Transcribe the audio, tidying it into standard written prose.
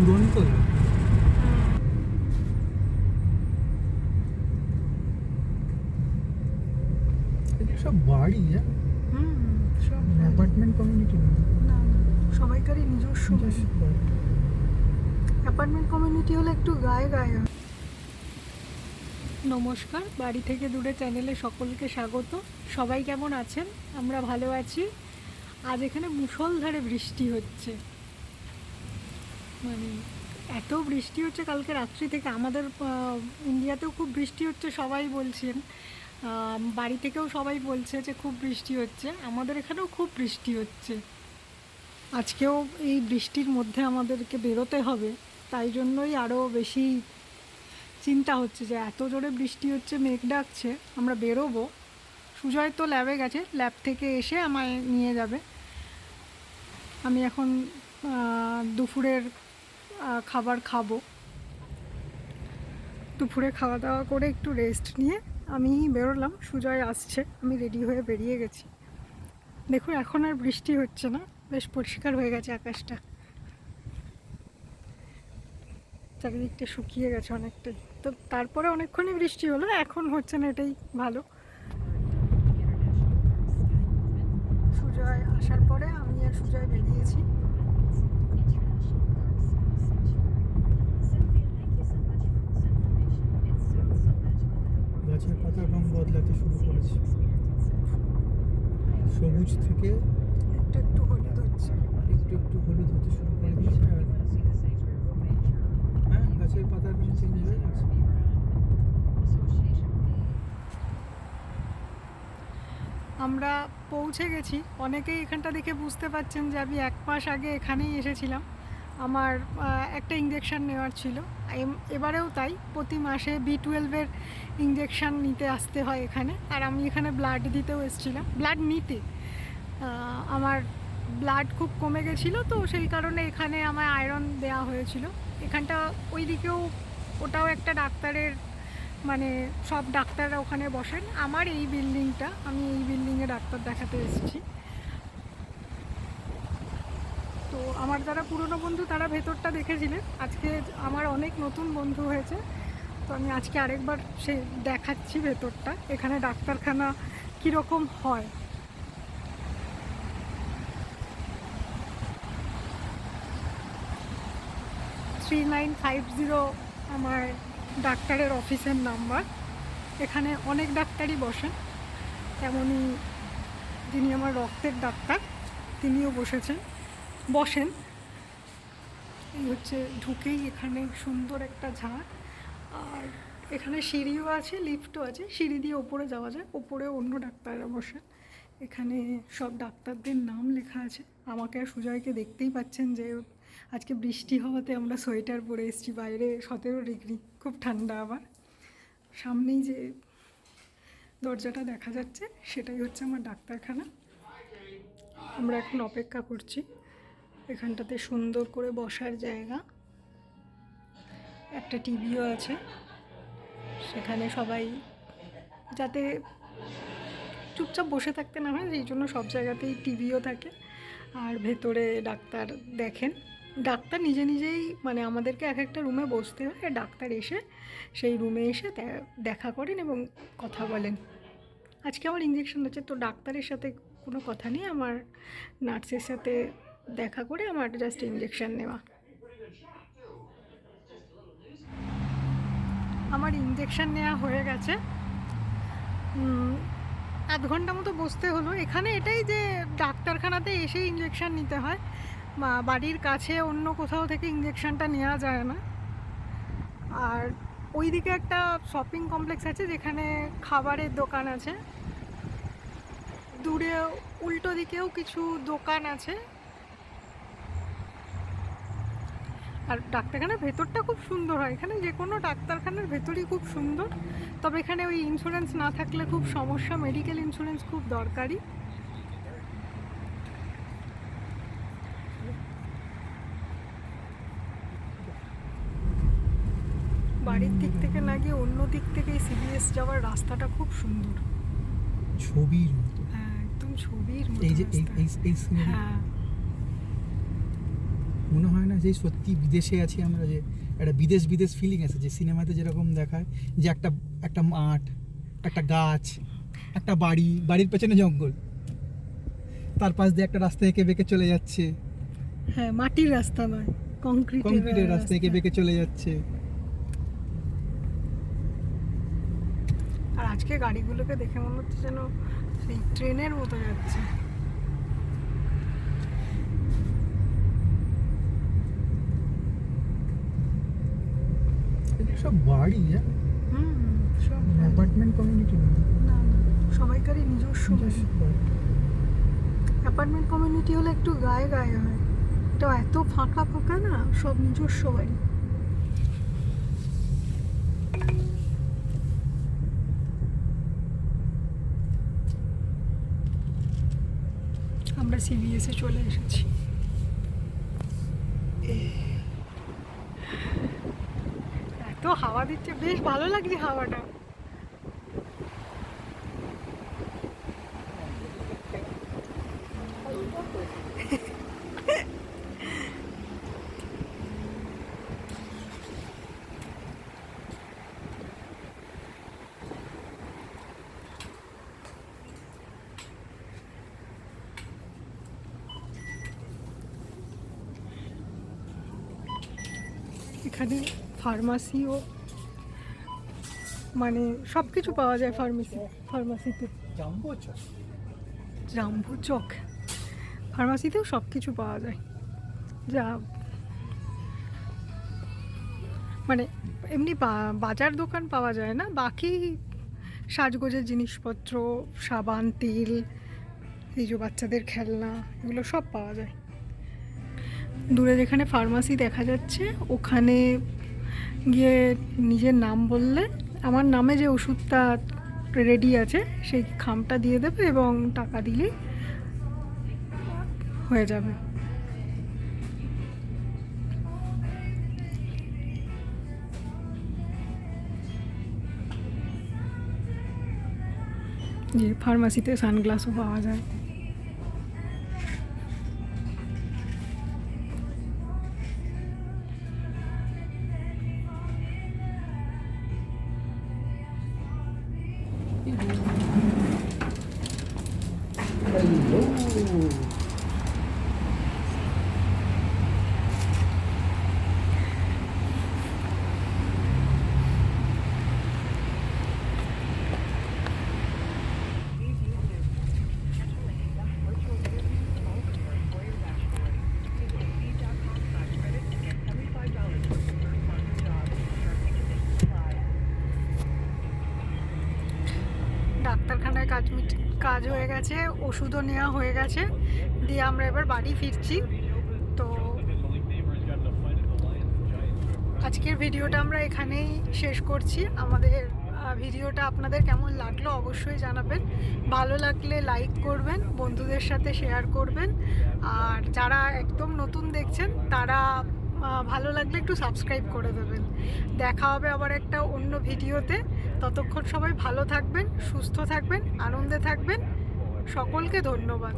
দুরন্ত সব বাড়ি, সব অ্যাপার্টমেন্ট কমিউনিটি না না, সবাইকারই নিজস্ব বাড়ি। অ্যাপার্টমেন্ট কমিউনিটি হলে একটু গায়ে গায়ে হয়। নমস্কার, বাড়ি থেকে দূরে চ্যানেলে সকলকে স্বাগত। সবাই কেমন আছেন? আমরা ভালো আছি। আজ এখানে মুষলধারে বৃষ্টি হচ্ছে, মানে এত বৃষ্টি হচ্ছে কালকে রাত্রি থেকে। আমাদের ইন্ডিয়াতেও খুব বৃষ্টি হচ্ছে, সবাই বলছেন। বাড়ি থেকেও সবাই বলছে যে খুব বৃষ্টি হচ্ছে। আমাদের এখানেও খুব বৃষ্টি হচ্ছে। আজকেও এই বৃষ্টির মধ্যে আমাদেরকে বেরোতে হবে, তাই জন্যই আরও বেশি চিন্তা হচ্ছে যে এত জোরে বৃষ্টি হচ্ছে, মেঘ ডাকছে, আমরা বেরোবো। সুজয় তো ল্যাবে গেছে, ল্যাব থেকে এসে আমায় নিয়ে যাবে। আমি এখন দুপুরের খাবার খাবো। দুপুরে খাওয়া দাওয়া করে একটু রেস্ট নিয়ে আমি বেরোলাম। সুজয় আসছে, আমি রেডি হয়ে বেরিয়ে গেছি। দেখুন, এখন আর বৃষ্টি হচ্ছে না, বেশ পরিষ্কার হয়ে গেছে আকাশটা, চারিদিকটা শুকিয়ে গেছে অনেকটাই। তো তারপরে অনেকক্ষণই বৃষ্টি হলো, এখন হচ্ছে না, এটাই ভালো। সুজয় আসার পরে আমি আর সুজয় বেরিয়েছি। গাছের পাতার রং বদলাতে শুরু করেছে, সবুজ থেকে একটু একটু হলুদ হচ্ছে, একটু একটু হলুদ হতে শুরু করে দিয়েছে। আর হ্যাঁ, গাছের পাতার রং চেঞ্জ হয়ে গেছে। আমরা পৌঁছে গেছি। অনেকেই এখানটা দেখে বুঝতে পারছেন যে আমি 1 মাস আগে এখানেই এসেছিলাম। আমার একটা ইঞ্জেকশান নেওয়ার ছিল, এবারেও তাই। প্রতি মাসে B12-এর ইঞ্জেকশান নিতে আসতে হয় এখানে। আর আমি এখানে ব্লাড দিতেও এসেছিলাম, ব্লাড নিতে। আমার ব্লাড খুব কমে গেছিলো, তো সেই কারণে এখানে আমায় আয়রন দেওয়া হয়েছিল। এখানটা ওই দিকেও, ওটাও একটা ডাক্তারের, মানে সব ডাক্তাররা ওখানে বসেন। আমার এই বিল্ডিংটা, আমি এই বিল্ডিংয়ে ডাক্তার দেখাতে এসেছি। তো আমার যারা পুরনো বন্ধু তারা ভেতরটা দেখেছিলেন। আজকে আমার অনেক নতুন বন্ধু হয়েছে, তো আমি আজকে আরেকবার সে দেখাচ্ছি ভেতরটা, এখানে ডাক্তারখানা কীরকম হয়। 3950 আমার ডাক্তারের অফিসের নাম্বার। এখানে অনেক ডাক্তারই বসেন, তেমনই যিনি আমার রক্তের ডাক্তার তিনিও বসেন। এই হচ্ছে ঢুকেই এখানে সুন্দর একটা ঝাড়, আর এখানে সিঁড়িও আছে, লিফটও আছে, সিঁড়ি দিয়ে ওপরে যাওয়া যায়। ওপরে অন্য ডাক্তাররা বসেন। এখানে সব ডাক্তারদের নাম লেখা আছে। আমাকে আর সুজয়কে দেখতেই পাচ্ছেন যে আজকে বৃষ্টি হওয়াতে আমরা সোয়েটার পরে এসেছি। বাইরে 17 ডিগ্রি, খুব ঠান্ডা। আবার সামনেই যে দরজাটা দেখা যাচ্ছে সেটাই হচ্ছে আমার ডাক্তারখানা। আমরা এখন অপেক্ষা করছি। এখানটাতে সুন্দর করে বসার জায়গা, একটা টিভিও আছে। সেখানে সবাই যাতে চুপচাপ বসে থাকতে না হয়, সেই জন্য সব জায়গাতেই টিভিও থাকে। আর ভেতরে ডাক্তার দেখেন। ডাক্তার নিজে নিজেই, মানে আমাদেরকে এক একটা রুমে বসতে হয়, ডাক্তার এসে সেই রুমে এসে দেখা করেন এবং কথা বলেন। আজকে আমার ইঞ্জেকশন হচ্ছে, তো ডাক্তারের সাথে কোনো কথা নেই, আমার নার্সের সাথে দেখা করে আমার জাস্ট ইঞ্জেকশন নেওয়া। আমার ইঞ্জেকশন নেওয়া হয়ে গেছে। 1 ঘন্টা মতো বসতে হলো এখানে। এটাই যে ডাক্তারখানাতে এসে ইঞ্জেকশন নিতে হয়, বাড়ির কাছে অন্য কোথাও থেকে ইঞ্জেকশনটা নেওয়া যায় না। আর ওইদিকে একটা শপিং কমপ্লেক্স আছে যেখানে খাবারের দোকান আছে, দূরে উল্টো দিকেও কিছু দোকান আছে। আর ডাক্তারখানার ভেতরটা খুব সুন্দর হয়। এখানে যে কোনো ডাক্তারখানার ভেতরই খুব সুন্দর, তবে এখানে ওই ইন্স্যুরেন্স না থাকলে খুব সমস্যা। মেডিকেল ইন্স্যুরেন্স খুব দরকারি। বাড়ির দিক থেকে না গিয়ে অন্য দিক থেকে CBS যাওয়ার রাস্তাটা খুব সুন্দর, ছবির মতো। হ্যাঁ, একদম ছবির মতো। এই যে এই হ্যাঁ, মনে হয় না যে সত্যি বিদেশে আছি আমরা, যে একটা বিদেশ বিদেশ ফিলিং আছে, যে সিনেমাতে যেরকম দেখায় যে একটা একটা মাঠ, একটা গাছ, একটা বাড়ি, বাড়ির পেছনে জঙ্গল, তার পাশ দিয়ে একটা রাস্তা এঁকে বেঁকে চলে যাচ্ছে, হ্যাঁ, মাটির রাস্তা নয়, কংক্রিটের রাস্তা এঁকে বেঁকে চলে যাচ্ছে। আর আজকে গাড়িগুলোকে দেখে মনে হচ্ছে যেন সেই ট্রেনের মতো যাচ্ছে। এগুলো সব বাড়ি, সব অ্যাপার্টমেন্ট কমিউনিটি না না, সবাইকারই নিজস্ব বাড়ি। অ্যাপার্টমেন্ট কমিউনিটি হলে একটু গায়ে গায়ে হয়, তো এত ফাঁকা ফাঁকা না, সব নিজস্ব বাড়ি। আমরা সিবিএস এ চলে এসেছি। এত হাওয়া দিচ্ছে, বেশ ভালো লাগছে হাওয়াটা। এখানে ফার্মাসিও, মানে সব কিছু পাওয়া যায় ফার্মাসিতে। জাম্বু চক ফার্মাসিতেও সব কিছু পাওয়া যায়, যা মানে এমনি বাজার দোকান পাওয়া যায় না, বাকি সাজগোজের জিনিসপত্র, সাবান, তেল, এই যে বাচ্চাদের খেলনা, এগুলো সব পাওয়া যায়। দূরে যেখানে ফার্মাসি দেখা যাচ্ছে ওখানে গিয়ে নিজের নাম বললে আমার নামে যে ওষুধটা রেডি আছে সেই খামটা দিয়ে দেবে এবং টাকা দিলেই হয়ে যাবে। যে ফার্মাসিতে সানগ্লাসও পাওয়া যায়। ডাক্তারখানায় কাজ হয়ে গেছে, ওষুধও নেওয়া হয়ে গেছে, দিয়ে আমরা এবার বাড়ি ফিরছি। তো আজকের ভিডিওটা আমরা এখানেই শেষ করছি। আমাদের ভিডিওটা আপনাদের কেমন লাগলো অবশ্যই জানাবেন। ভালো লাগলে লাইক করবেন, বন্ধুদের সাথে শেয়ার করবেন, আর যারা একদম নতুন দেখছেন তারা ভালো লাগলে একটু সাবস্ক্রাইব করে দেবেন। দেখা হবে আবার একটা অন্য ভিডিওতে। ততক্ষণ সবাই ভালো থাকবেন, সুস্থ থাকবেন, আনন্দে থাকবেন। সকলকে ধন্যবাদ।